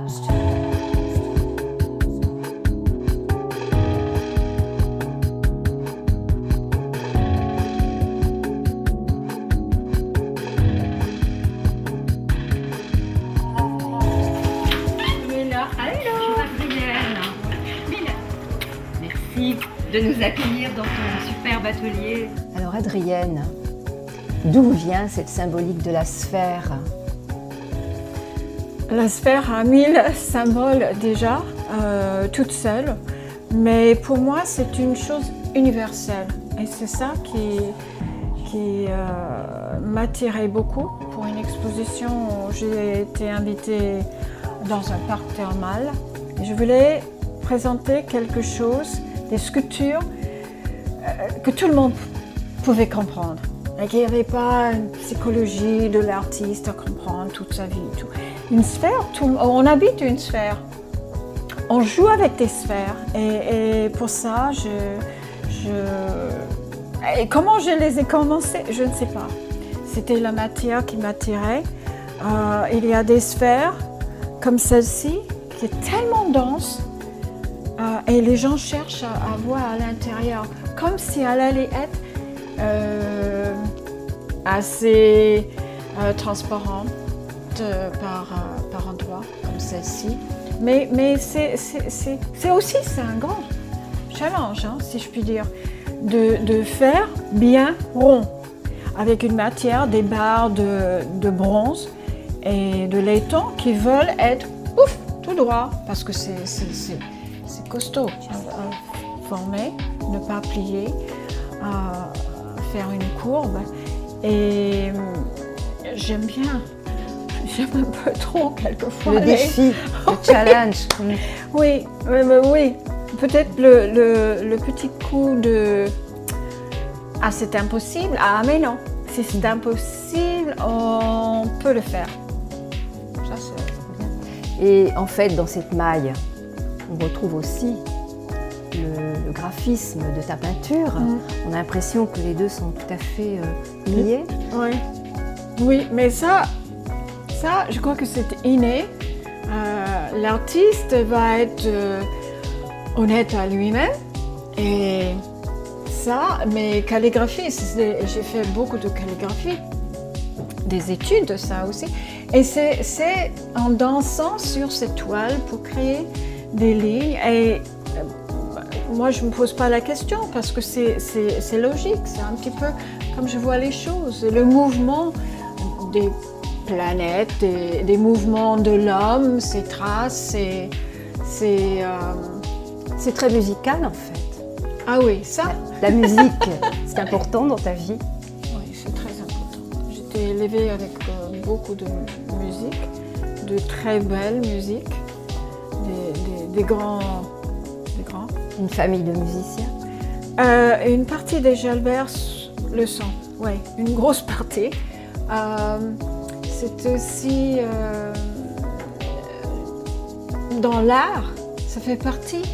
Merci de nous accueillir dans ton superbe atelier. Alors Adrienne, d'où vient cette symbolique de la sphère? La sphère a 1000 symboles déjà, toute seule, mais pour moi c'est une chose universelle et c'est ça qui m'attirait beaucoup. Pour une exposition, j'ai été invitée dans un parc thermal et je voulais présenter quelque chose, des sculptures que tout le monde pouvait comprendre. Et qu'il n'y avait pas une psychologie de l'artiste à comprendre toute sa vie. Tout. Une sphère, on habite une sphère. On joue avec des sphères. Et pour ça, et comment je les ai commencées, je ne sais pas. C'était la matière qui m'attirait. Il y a des sphères comme celle-ci qui est tellement dense. Et les gens cherchent à voir à l'intérieur, comme si elle allait être assez transparente par endroits, comme celle-ci. Mais c'est aussi un grand challenge, hein, si je puis dire, de faire bien rond, avec une matière, des barres de bronze et de laiton qui veulent être ouf, tout droit, parce que c'est costaud à former, ne pas plier, à faire une courbe. Et j'aime bien, j'aime un peu trop quelquefois. Le défi, le challenge. Oui, oui. Peut-être le petit coup de « Ah, c'est impossible », ah mais non, si c'est impossible, on peut le faire. Ça, c'est... Et en fait, dans cette maille, on retrouve aussi le graphisme de ta peinture. On a l'impression que les deux sont tout à fait liés. Oui, oui, mais ça, je crois que c'est inné. L'artiste va être honnête à lui-même. Et ça, mes calligraphies, j'ai fait beaucoup de calligraphie, des études de ça aussi. Et c'est en dansant sur cette toile pour créer des lignes. Et moi, je ne me pose pas la question parce que c'est logique. C'est un petit peu comme je vois les choses. Le mouvement des planètes, des mouvements de l'homme, ses traces, c'est très musical en fait. Ah oui, ça. La musique, c'est important dans ta vie? Oui, c'est très important. J'étais élevée avec beaucoup de musique, de très belles musiques, des grands. Une famille de musiciens? Une partie des Jalbert le sont, oui, une grosse partie. C'est aussi dans l'art, ça fait partie.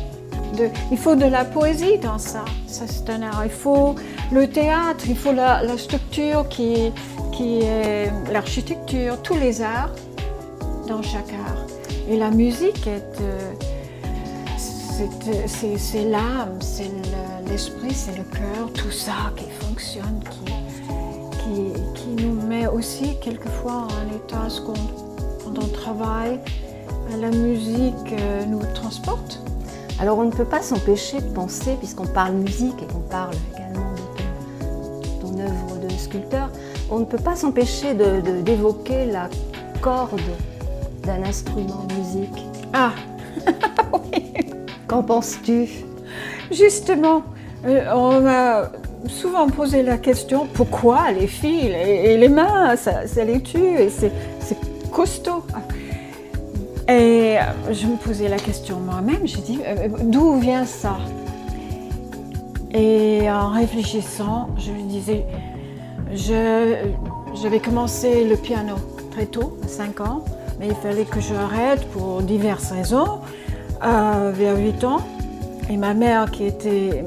Il faut de la poésie dans ça, c'est un art. Il faut le théâtre, il faut la structure qui est l'architecture, tous les arts dans chaque art. Et la musique c'est l'âme, c'est l'esprit, c'est le cœur, tout ça qui fonctionne, qui nous met aussi quelquefois en état quand on travaille. La musique nous transporte. Alors on ne peut pas s'empêcher de penser, puisqu'on parle musique et qu'on parle également de ton œuvre de sculpteur, on ne peut pas s'empêcher d'évoquer la corde d'un instrument de musique. Ah oui. Qu'en penses-tu? Justement, on m'a souvent posé la question pourquoi les fils et les mains, ça les tue et c'est costaud. Et je me posais la question moi-même, j'ai dit d'où vient ça? Et en réfléchissant, je me disais, j'avais commencé le piano très tôt, à 5 ans, mais il fallait que je arrête pour diverses raisons, vers 8 ans. Et ma mère qui était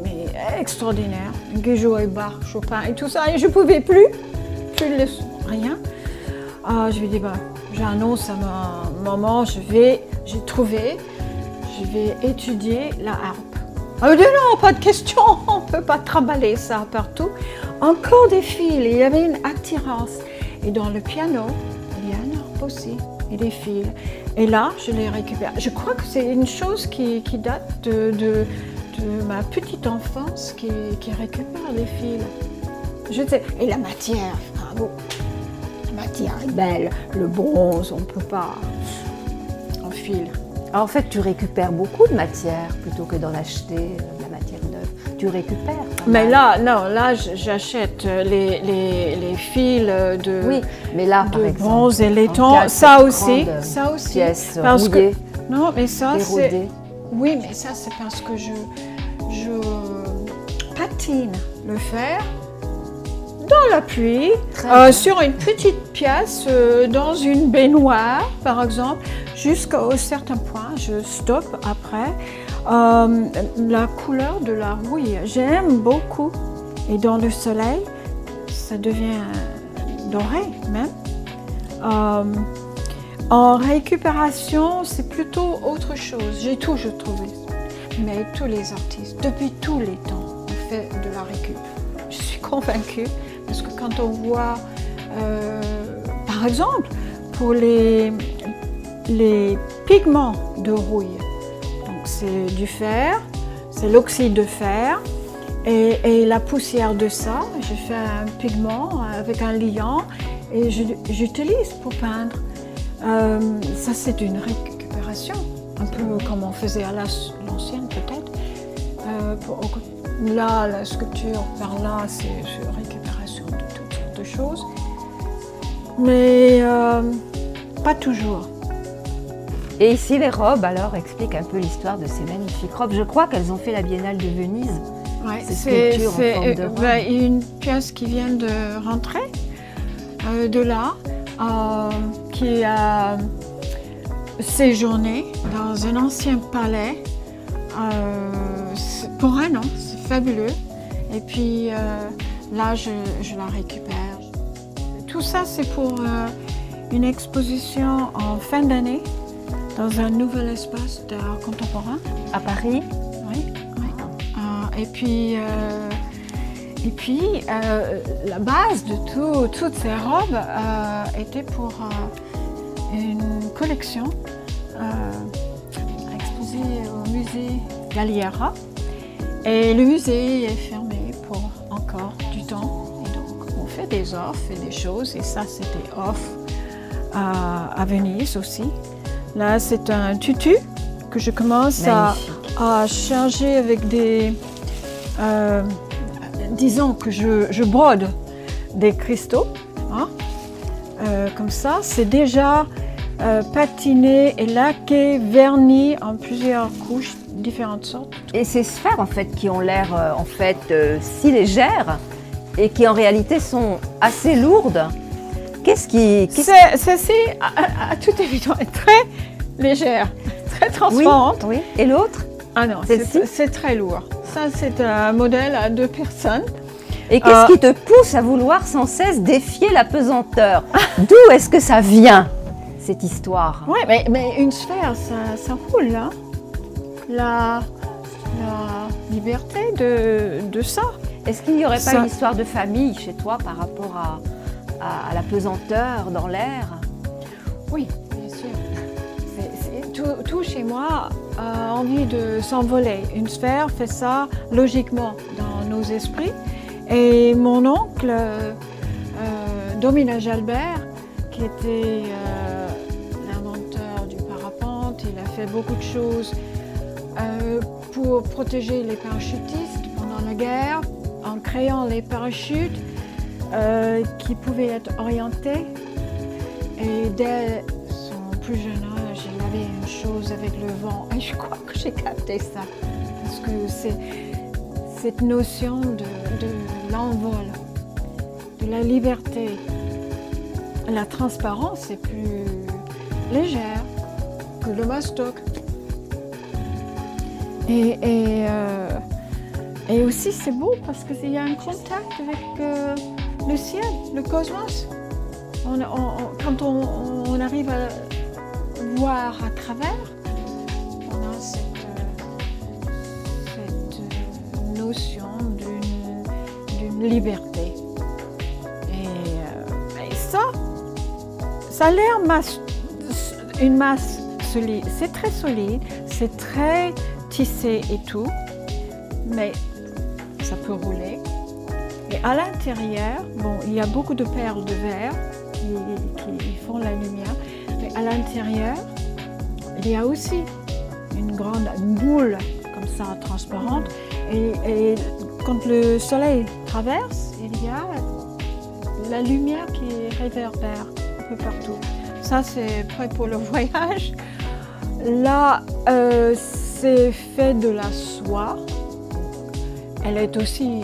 extraordinaire, qui jouait Bach, Chopin et tout ça, et je ne pouvais plus rien. Je lui ai dit, j'annonce à ma maman, je vais étudier la harpe. Elle dit non, pas de question, on ne peut pas trimballer ça partout. Encore des fils, il y avait une attirance. Et dans le piano, il y a une harpe aussi, et des fils. Et là, je les récupère. Je crois que c'est une chose qui date de ma petite enfance qui récupère les fils. Je sais. Et la matière, bravo. La matière est belle. Le bronze, on ne peut pas en fil. Alors, en fait, tu récupères beaucoup de matière plutôt que d'en acheter de la matière neuve. Tu récupères. Mais là, non, là, j'achète les fils de, oui, mais là, par exemple, bronze et laiton. Ça aussi. Pièces parce rouillées, que non, mais ça, c'est. érodées. Oui, mais ça, c'est parce que je patine le fer dans la pluie, sur une petite pièce, dans une baignoire, par exemple, jusqu'à un certain point. Je stoppe après. La couleur de la rouille, j'aime beaucoup. Et dans le soleil, ça devient doré même. En récupération, c'est plutôt autre chose. J'ai toujours trouvé. Mais tous les artistes, depuis tous les temps, ont fait de la récup. Je suis convaincue, parce que quand on voit, par exemple, pour les pigments de rouille, donc c'est du fer, c'est l'oxyde de fer, et la poussière de ça, je fais un pigment avec un liant, et j'utilise pour peindre. Ça, c'est une récupération, un peu comme on faisait à l'ancienne peut-être. Là, la sculpture, par là, c'est récupération de toutes sortes de choses. Mais pas toujours. Et ici, les robes, alors, explique un peu l'histoire de ces magnifiques robes. Je crois qu'elles ont fait la Biennale de Venise. Ouais, c'est une pièce qui vient de rentrer de là, qui a séjourné dans un ancien palais pour un an, c'est fabuleux. Et puis là, je la récupère. Tout ça, c'est pour une exposition en fin d'année dans un nouvel espace d'art contemporain. À Paris? Oui. Et puis la base de toutes ces robes était pour une collection exposée au musée Galliera. Et le musée est fermé pour encore du temps. Et donc on fait des offres et des choses. Et ça, c'était off à Venise aussi. Là, c'est un tutu que je commence à charger avec des... disons que je brode des cristaux, hein, comme ça. C'est déjà patiné et laqué, verni en plusieurs couches, différentes sortes. Et ces sphères, en fait, qui ont l'air si légères et qui en réalité sont assez lourdes. Celle-ci, à toute évidence, est très légère, très transparente. Oui. Et l'autre? Ah non, c'est très lourd. Ça, c'est un modèle à 2 personnes. Et qu'est-ce qui te pousse à vouloir sans cesse défier la pesanteur? D'où est-ce que ça vient, cette histoire? Oui, mais une sphère, ça roule, hein. La liberté de ça. Est-ce qu'il n'y aurait pas une histoire de famille chez toi par rapport à la pesanteur dans l'air? Oui, bien sûr. Tout chez moi a envie de s'envoler. Une sphère fait ça logiquement dans nos esprits. Et mon oncle, Domina Jalbert, qui était l'inventeur du parapente, il a fait beaucoup de choses pour protéger les parachutistes pendant la guerre, en créant les parachutes qui pouvaient être orientés. Et dès son plus jeune âge, il avait une chose avec le vent. Et je crois que j'ai capté ça. Parce que c'est cette notion de l'envol, de la liberté. La transparence est plus légère que le mastoc. Et aussi c'est beau parce qu'il y a un contact avec le ciel, le cosmos. Quand on arrive à voir à travers, on a cette notion d'une liberté. Et ça a l'air une masse solide. C'est très solide, c'est très tissé et tout, mais ça peut rouler. Et à l'intérieur, bon, il y a beaucoup de perles de verre qui font la lumière, mais à l'intérieur, il y a aussi une grande boule comme ça, transparente. Et quand le soleil traverse, il y a la lumière qui réverbère un peu partout. Ça, c'est prêt pour le voyage. Là, c'est fait de la soie. Elle est aussi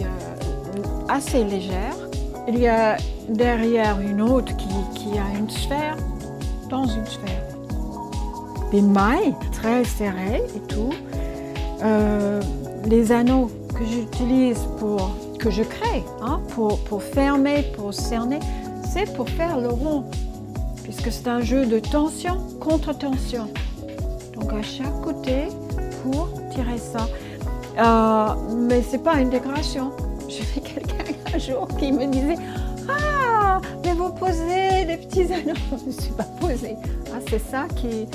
assez légère. Il y a derrière une autre qui a une sphère dans une sphère. Des mailles très serrées et tout. Les anneaux que j'utilise que je crée pour fermer, pour cerner, c'est pour faire le rond. Puisque c'est un jeu de tension contre tension. Donc à chaque côté pour tirer ça. Mais c'est pas une décoration. J'ai vu quelqu'un un jour qui me disait « Ah, mais vous posez des petits anneaux !» Je ne suis pas posée. C'est ça qui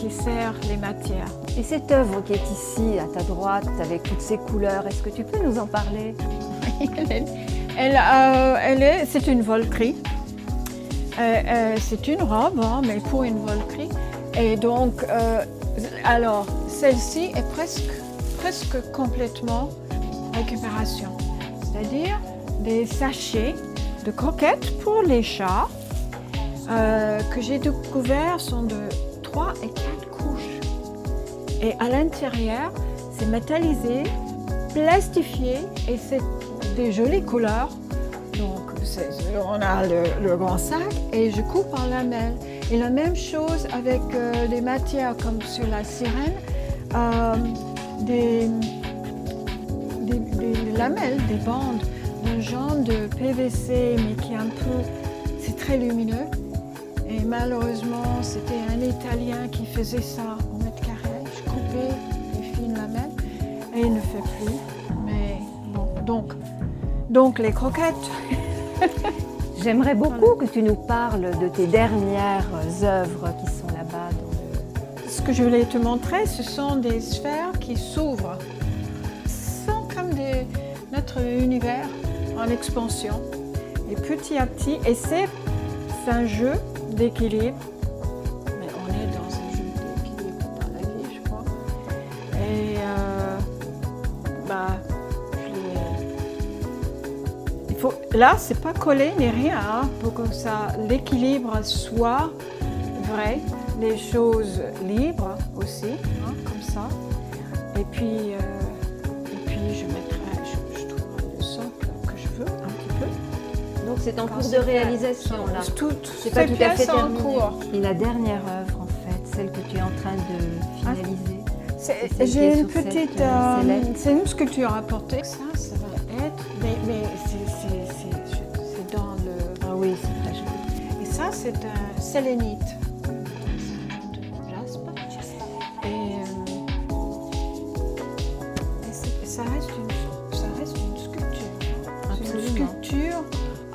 sert les matières. Et cette œuvre qui est ici, à ta droite, avec toutes ces couleurs, est-ce que tu peux nous en parler? C'est une volquerie. C'est une robe, mais pour une volquerie. Et donc, alors, celle-ci est presque complètement récupération. C'est-à-dire des sachets de croquettes pour les chats que j'ai découvert sont de 3 et 4 couches. Et à l'intérieur, c'est métallisé, plastifié et c'est des jolies couleurs. Donc, on a le grand sac et je coupe en lamelles. Et la même chose avec des matières comme sur la sirène, des lamelles, des bandes d'un genre de PVC, mais qui est c'est très lumineux. Et malheureusement, c'était un Italien qui faisait ça au mètre carré. Je coupais les fines lamelles et il ne fait plus. Mais bon, donc les croquettes. J'aimerais beaucoup que tu nous parles de tes dernières œuvres qui sont là-bas. Ce que je voulais te montrer, ce sont des sphères qui s'ouvrent. Ce sont comme notre univers en expansion. Et petit à petit, et c'est un jeu d'équilibre. Mais on est dans un jeu d'équilibre dans la vie, je crois. Et là, c'est pas collé ni rien, pour que l'équilibre soit vrai, les choses libres aussi, comme ça. Et puis je trouverai le socle que je veux un petit peu. Donc c'est en cours de réalisation là. C'est pas tout à fait terminé. Et la dernière œuvre en fait, celle que tu es en train de finaliser. J'ai une petite, c'est une sculpture à porter. Ça va être, mais c'est dans le. Ah oui, c'est très joli. Et ça, c'est un sélénite. Ça reste une sculpture. Absolument. Une sculpture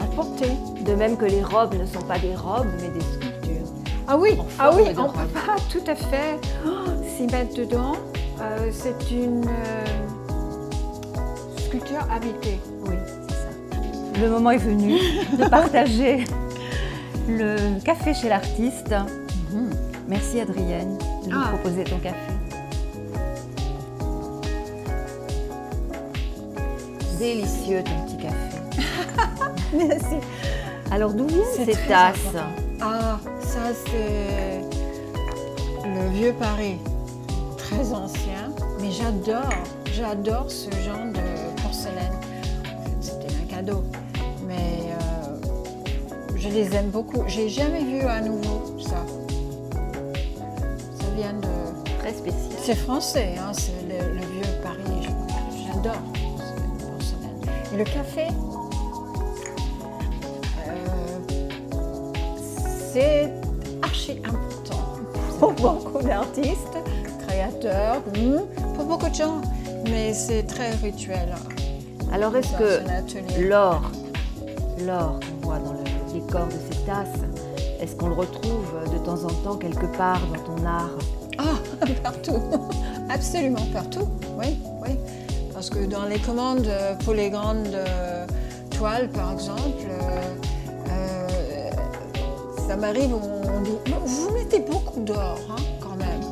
à porter. De même que les robes ne sont pas des robes, mais des sculptures. Ah oui, on ne robe. peut pas tout à fait s'y mettre dedans. C'est une sculpture habitée. Oui, c'est ça. Le moment est venu de partager le café chez l'artiste. Merci Adrienne de nous proposer ton café. Délicieux ton petit café. Merci. Alors d'où viennent ces tasses? Ça c'est le vieux Paris, très ancien, mais j'adore ce genre de porcelaine. En fait, c'était un cadeau, mais je les aime beaucoup. J'ai jamais vu à nouveau ça. Ça vient de... Très spécial. C'est français, c'est le vieux Paris. J'adore cette porcelaine. Et le café, c'est archi important pour beaucoup d'artistes, créateurs, pour beaucoup de gens, mais c'est très rituel. Alors est-ce que l'or qu'on voit dans le décor de ces tasses, est-ce qu'on le retrouve de temps en temps quelque part dans ton art? Ah, partout, absolument partout, oui, oui. Parce que dans les commandes pour les grandes toiles, par exemple, ça m'arrive, on dit, vous mettez beaucoup d'or, hein, quand même.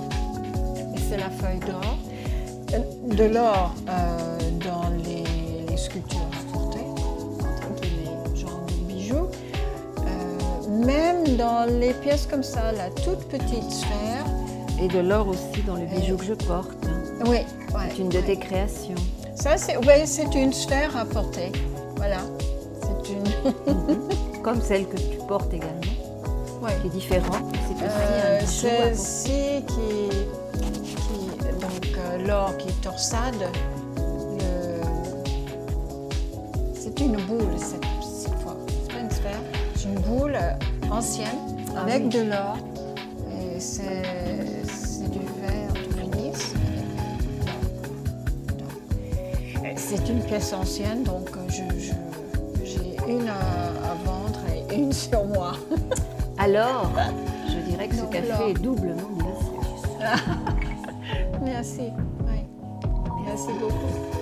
Et c'est la feuille d'or. De l'or dans les sculptures apportées, les genres de bijoux. Même dans les pièces comme ça, la toute petite sphère. Et de l'or aussi dans les bijoux que je porte. Oui, c'est une de tes créations. Ça, c'est une sphère à porter. Voilà. C'est une. Comme celle que tu portes également. Ouais. Qui est différente. C'est aussi un bijou. Celle-ci donc l'or qui torsade. C'est une boule cette fois. C'est pas une sphère. C'est une boule ancienne avec de l'or. Et c'est du verre de Venise. C'est une pièce ancienne, donc j'ai une à vendre et une sur moi. Alors, je dirais que ce café est doublement délicieux. Merci. Oui. Merci beaucoup.